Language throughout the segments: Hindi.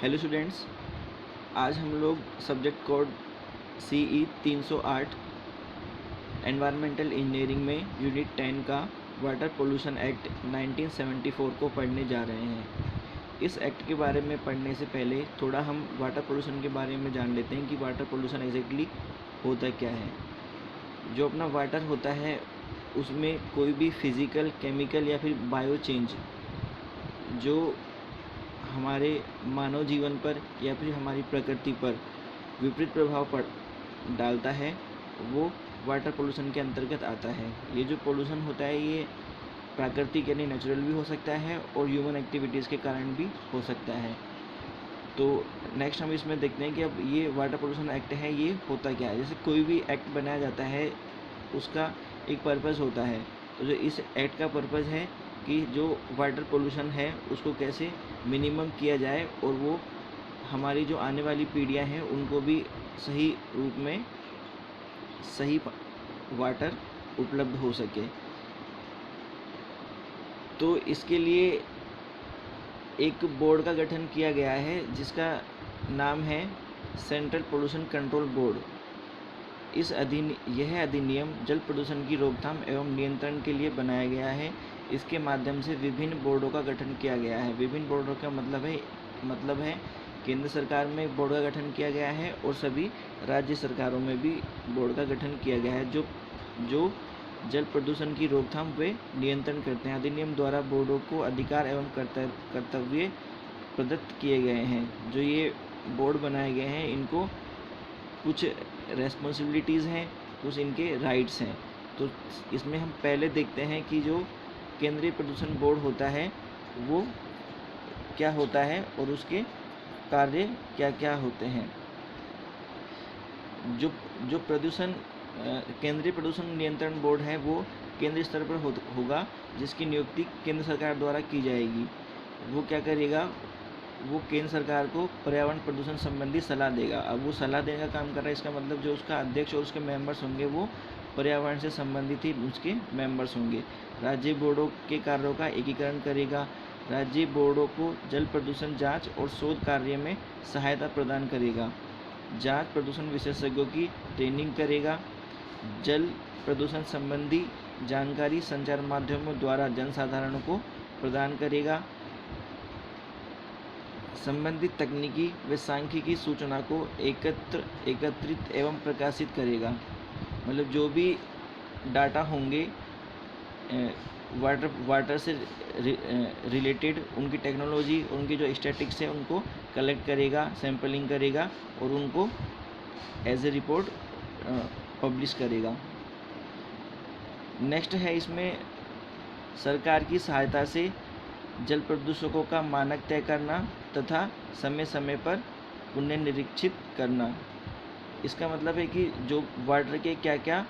हेलो स्टूडेंट्स, आज हम लोग subject code CE 308 environmental engineering में यूनिट 10 का वाटर पोल्यूशन एक्ट 1974 को पढ़ने जा रहे हैं। इस एक्ट के बारे में पढ़ने से पहले थोड़ा हम वाटर पोल्यूशन के बारे में जान लेते हैं कि वाटर पोल्यूशन एग्जैक्टली होता क्या है। जो अपना वाटर होता है उसमें कोई भी फिज़िकल, केमिकल या फिर बायो चेंज जो हमारे मानव जीवन पर या फिर हमारी प्रकृति पर विपरीत प्रभाव पड़ डालता है, वो वाटर पोल्यूशन के अंतर्गत आता है। ये जो पोल्यूशन होता है ये प्राकृतिक यानी नेचुरल भी हो सकता है और ह्यूमन एक्टिविटीज़ के कारण भी हो सकता है। तो नेक्स्ट हम इसमें देखते हैं कि अब ये वाटर पोल्यूशन एक्ट है, ये होता क्या है। जैसे कोई भी एक्ट बनाया जाता है उसका एक पर्पज़ होता है। तो जो इस एक्ट का पर्पज़ है कि जो वाटर पोल्यूशन है उसको कैसे मिनिमम किया जाए और वो हमारी जो आने वाली पीढ़ियां हैं उनको भी सही रूप में सही वाटर उपलब्ध हो सके। तो इसके लिए एक बोर्ड का गठन किया गया है जिसका नाम है सेंट्रल पोल्यूशन कंट्रोल बोर्ड। यह अधिनियम जल प्रदूषण की रोकथाम एवं नियंत्रण के लिए बनाया गया है। इसके माध्यम से विभिन्न बोर्डों का गठन किया गया है। विभिन्न बोर्डों का मतलब है केंद्र सरकार में एक बोर्ड का गठन किया गया है और सभी राज्य सरकारों में भी बोर्ड का गठन किया गया है जो जल प्रदूषण की रोकथाम व नियंत्रण करते हैं। अधिनियम द्वारा बोर्डों को अधिकार एवं कर्तव्य प्रदत्त किए गए हैं। जो ये बोर्ड बनाए गए हैं इनको कुछ रेस्पॉन्सिबिलिटीज़ हैं, कुछ इनके राइट्स हैं। तो इसमें हम पहले देखते हैं कि जो केंद्रीय प्रदूषण बोर्ड होता है वो क्या होता है और उसके कार्य क्या क्या होते हैं। जो प्रदूषण केंद्रीय प्रदूषण नियंत्रण बोर्ड है वो केंद्रीय स्तर पर होगा, जिसकी नियुक्ति केंद्र सरकार द्वारा की जाएगी। वो क्या करेगा, वो केंद्र सरकार को पर्यावरण प्रदूषण संबंधी सलाह देगा। अब वो सलाह देने का काम कर रहा है, इसका मतलब जो उसका अध्यक्ष और उसके मेंबर्स होंगे वो पर्यावरण से संबंधित ही उसके मेंबर्स होंगे। राज्य बोर्डों के कार्यों का एकीकरण करेगा। राज्य बोर्डों को जल प्रदूषण जांच और शोध कार्य में सहायता प्रदान करेगा। जांच प्रदूषण विशेषज्ञों की ट्रेनिंग करेगा। जल प्रदूषण संबंधी जानकारी संचार माध्यमों द्वारा जनसाधारण को प्रदान करेगा। संबंधित तकनीकी व सांख्यिकी सूचना को एकत्रित एवं प्रकाशित करेगा। मतलब जो भी डाटा होंगे वाटर से रिलेटेड, उनकी टेक्नोलॉजी, उनकी जो स्टैटिक्स है उनको कलेक्ट करेगा, सैम्पलिंग करेगा और उनको एज ए रिपोर्ट पब्लिश करेगा। नेक्स्ट है इसमें सरकार की सहायता से जल प्रदूषकों का मानक तय करना तथा समय समय पर उन्हें निरीक्षित करना। इसका मतलब है कि जो वाटर के क्या क्या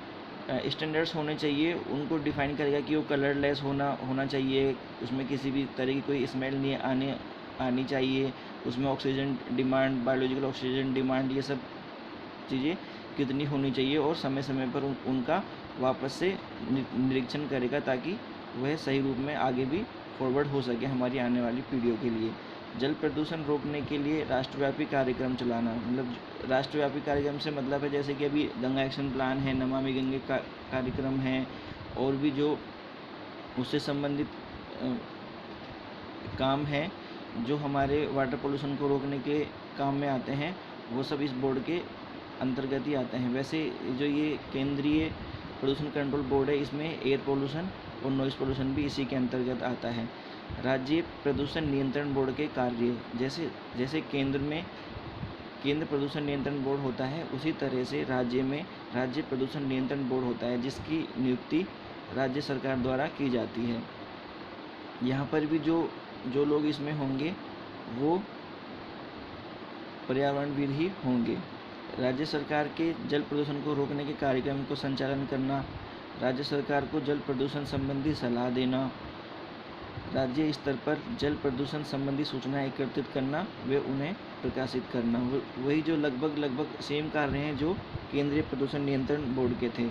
स्टैंडर्ड्स होने चाहिए उनको डिफाइन करेगा कि वो कलरलेस होना चाहिए, उसमें किसी भी तरह की कोई स्मेल नहीं आनी चाहिए, उसमें oxygen demand, biological oxygen demand, ये सब चीज़ें कितनी होनी चाहिए और समय समय पर उनका वापस से निरीक्षण करेगा ताकि वह सही रूप में आगे भी फॉरवर्ड हो सके हमारी आने वाली पीढ़ियों के लिए। जल प्रदूषण रोकने के लिए राष्ट्रव्यापी कार्यक्रम चलाना। मतलब राष्ट्रव्यापी कार्यक्रम से मतलब है जैसे कि अभी गंगा एक्शन प्लान है, नमामि गंगे का कार्यक्रम है और भी जो उससे संबंधित काम है जो हमारे वाटर पोल्यूशन को रोकने के काम में आते हैं, वो सब इस बोर्ड के अंतर्गत ही आते हैं। वैसे जो ये केंद्रीय प्रदूषण कंट्रोल बोर्ड है इसमें एयर पोल्यूशन और नॉइज़ पोल्यूशन भी इसी के अंतर्गत आता है। राज्य प्रदूषण नियंत्रण बोर्ड के कार्य, जैसे केंद्र प्रदूषण नियंत्रण बोर्ड होता है उसी तरह से राज्य में राज्य प्रदूषण नियंत्रण बोर्ड होता है जिसकी नियुक्ति राज्य सरकार द्वारा की जाती है। यहाँ पर भी जो लोग इसमें होंगे वो पर्यावरणविद ही होंगे। राज्य सरकार के जल प्रदूषण को रोकने के कार्यक्रम को संचालन करना, राज्य सरकार को जल प्रदूषण संबंधी सलाह देना, राज्य स्तर पर जल प्रदूषण संबंधी सूचना एकत्रित करना व उन्हें प्रकाशित करना। वही जो लगभग सेम कार्य हैं जो केंद्रीय प्रदूषण नियंत्रण बोर्ड के थे।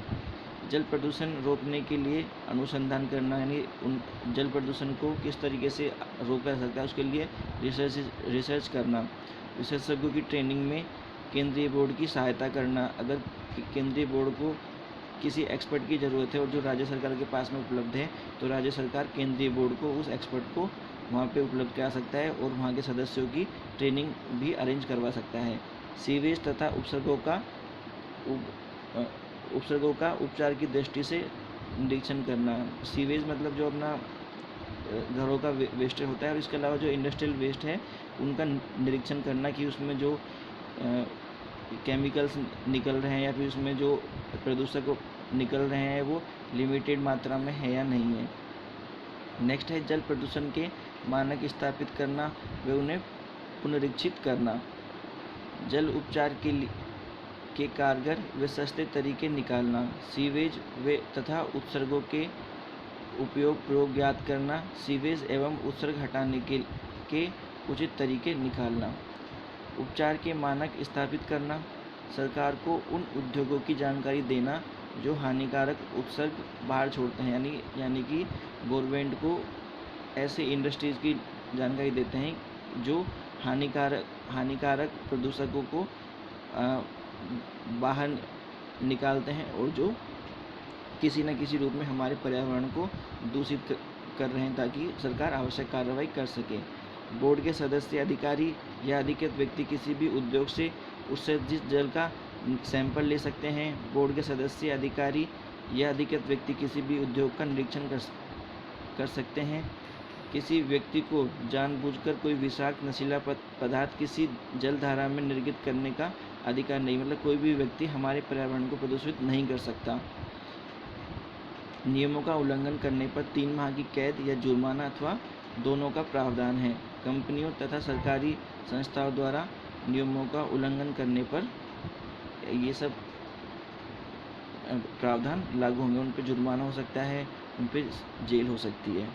जल प्रदूषण रोकने के लिए अनुसंधान करना, यानी उन जल प्रदूषण को किस तरीके से रोका जा सकता है उसके लिए रिसर्च करना। विशेषज्ञों की ट्रेनिंग में केंद्रीय बोर्ड की सहायता करना। अगर केंद्रीय बोर्ड को किसी एक्सपर्ट की ज़रूरत है और जो राज्य सरकार के पास में उपलब्ध है, तो राज्य सरकार केंद्रीय बोर्ड को उस एक्सपर्ट को वहाँ पे उपलब्ध करा सकता है और वहाँ के सदस्यों की ट्रेनिंग भी अरेंज करवा सकता है। सीवेज तथा उपसर्गों का उपचार की दृष्टि से निरीक्षण करना। सीवेज मतलब जो अपना घरों का वेस्ट होता है, और इसके अलावा जो इंडस्ट्रियल वेस्ट है उनका निरीक्षण करना कि उसमें जो केमिकल्स निकल रहे हैं या फिर उसमें जो प्रदूषक निकल रहे हैं वो लिमिटेड मात्रा में है या नहीं है। नेक्स्ट है जल प्रदूषण के मानक स्थापित करना व उन्हें पुनरीक्षित करना। जल उपचार के कारगर व सस्ते तरीके निकालना। सीवेज व तथा उत्सर्गों के प्रयोग ज्ञात करना। सीवेज एवं उत्सर्ग हटाने के उचित तरीके निकालना। उपचार के मानक स्थापित करना। सरकार को उन उद्योगों की जानकारी देना जो हानिकारक उत्सर्ग बाहर छोड़ते हैं, यानी कि गवर्नमेंट को ऐसे इंडस्ट्रीज़ की जानकारी देते हैं जो हानिकारक प्रदूषकों को बाहर निकालते हैं और जो किसी न किसी रूप में हमारे पर्यावरण को दूषित कर रहे हैं, ताकि सरकार आवश्यक कार्रवाई कर सके। बोर्ड के सदस्य, अधिकारी या अधिकृत व्यक्ति किसी भी उद्योग से उत्सर्जित जल का सैंपल ले सकते हैं। बोर्ड के सदस्य, अधिकारी या अधिकृत व्यक्ति किसी भी उद्योग का निरीक्षण कर सकते हैं। किसी व्यक्ति को जानबूझकर कोई विषाक्त नशीला पदार्थ किसी जलधारा में निर्गित करने का अधिकार नहीं, मतलब कोई भी व्यक्ति हमारे पर्यावरण को प्रदूषित नहीं कर सकता। नियमों का उल्लंघन करने पर 3 माह की कैद या जुर्माना अथवा दोनों का प्रावधान है। कंपनियों तथा सरकारी संस्थाओं द्वारा नियमों का उल्लंघन करने पर ये सब प्रावधान लागू होंगे। उन पर जुर्माना हो सकता है, उन पर जेल हो सकती है।